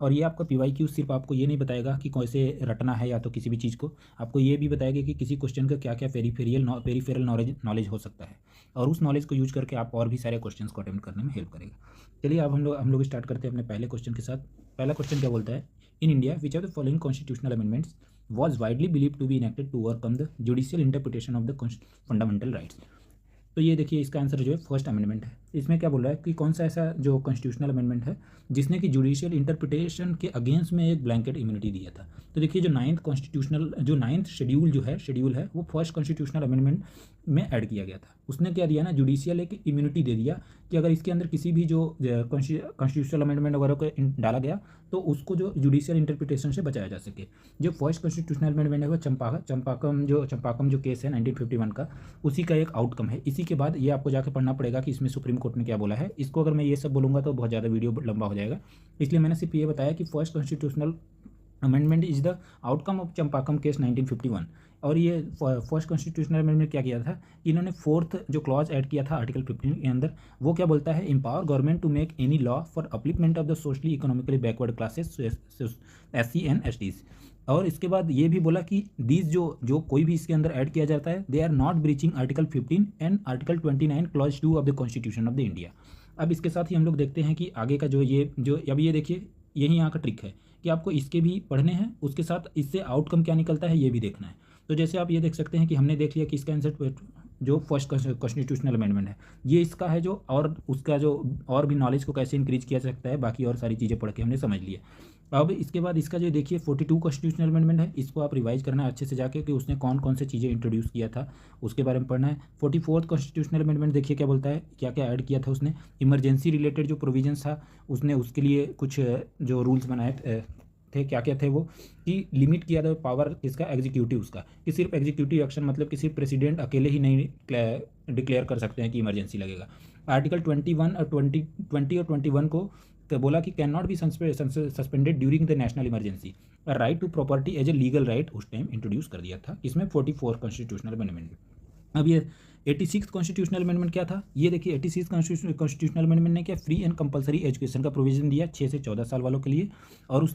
और ये आपका PYQ सिर्फ आपको ये नहीं बताएगा कि कैसे रटना है या तो किसी भी चीज़ को, आपको ये भी बताएगा कि किसी क्वेश्चन का क्या क्या पेरीफेरल नॉलेज हो सकता है, और उस नॉलेज को यूज करके आप और भी सारे क्वेश्चंस को अटेम्प्ट करने में हेल्प करेगा। चलिए अब हम लोग स्टार्ट करते हैं अपने पहले क्वेश्चन के साथ। पहला क्वेश्चन क्या बोलता है, in India which of the following constitutional amendments was widely believed to be enacted to overcome the judicial interpretation of the fundamental rights। तो ये देखिए इसका आंसर जो है फर्स्ट अमेंडमेंट है। इसमें क्या बोल रहा है कि कौन सा ऐसा जो कॉन्स्टिट्यूशनल अमेंडमेंट है जिसने कि जुडिशियल इंटरप्रिटेशन के अगेंस्ट में एक ब्लैंकेट इम्यूनिटी दिया था। तो देखिए जो नाइन्थ शेड्यूल है वो फर्स्ट कॉन्स्टिट्यूशनल अमेंडमेंट में ऐड किया गया था। उसने क्या दिया ना, जुडिशियल एक इम्यूनिटी दे दिया कि अगर इसके अंदर किसी भी जो कॉन्स्टिट्यूशनल अमेंडमेंट वगैरह को डाला गया तो उसको जो जुडिशियल इंटरप्रिटेशन से बचाया जा सके। जो फर्स्ट कॉन्स्टिट्यूशनल अमेंडमेंट है वो चंपाकम जो केस है 1951 का, उसी का एक आउटकम है। इसी के बाद ये आपको जाके पढ़ना पड़ेगा कि इसमें सुप्रीम कोर्ट ने क्या बोला है। इसको अगर मैं ये सब बोलूँगा तो बहुत ज़्यादा वीडियो लंबा हो जाएगा, इसलिए मैंने सिर्फ ये बताया कि first constitutional amendment is the outcome of Champakam case 1951। और ये फर्स्ट कॉन्स्टिट्यूशनल अमेंडमेंट क्या किया था कि इन्होंने फोर्थ जो क्लॉज ऐड किया था आर्टिकल 15 के अंदर, वो क्या बोलता है, empower government to make any law for upliftment of the socially economically backward classes SC and STs। और इसके बाद ये भी बोला कि दीज जो कोई भी इसके अंदर ऐड किया जाता है they are not breaching article 15 and article 29 clause 2 of the constitution of the India. अब इसके साथ ही हम लोग देखते हैं कि आगे का जो अब ये देखिए यही यहाँ का ट्रिक है कि आपको इसके भी पढ़ने हैं, उसके साथ इससे आउटकम क्या निकलता है ये भी देखना है। तो जैसे आप ये देख सकते हैं कि हमने देख लिया कि इसका आंसर जो फर्स्ट कॉन्स्टिट्यूशनल अमेंडमेंट है ये इसका है, जो और उसका जो और भी नॉलेज को कैसे इंक्रीज किया जा सकता है, बाकी और सारी चीज़ें पढ़ के हमने समझ लिया। अब इसके बाद इसका जो देखिए 42 कॉन्स्टिट्यूशनल अमेंडमेंट है, इसको आप रिवाइज करना है अच्छे से जाके कि उसने कौन कौन से चीज़ें इंट्रोड्यूस किया था उसके बारे में पढ़ना है। 44th कॉन्स्टिट्यूशनल अमेंडमेंट देखिए क्या बोलता है, क्या क्या ऐड किया था उसने। इमरजेंसी रिलेटेड जो प्रोविजंस था उसने उसके लिए कुछ जो रूल्स बनाए थे, क्या क्या थे वो, कि लिमिट किया था पावर इसका एग्जीक्यूटिव उसका, कि सिर्फ एग्जीक्यूटिव एक्शन मतलब कि सिर्फ प्रेसिडेंट अकेले ही नहीं डिक्लेयर कर सकते हैं कि इमरजेंसी लगेगा। आर्टिकल 21 और 21 को तो बोला कि can not be suspended during the national emergency. Right to property as a legal right उस टाइम इंट्रोड्यूस कर दिया था इसमें 44 कॉन्स्टिट्यूशनल अमेंडमेंट। अब ये 86 कॉन्स्टिट्यूशनल अमेंडमेंट क्या था, ये देखिए 86 कॉन्स्टिट्यूशनल अमेंडमेंट ने क्या फ्री एंड कंपलसरी एजुकेशन का प्रोविजन दिया 6 से 14 साल वालों के लिए, और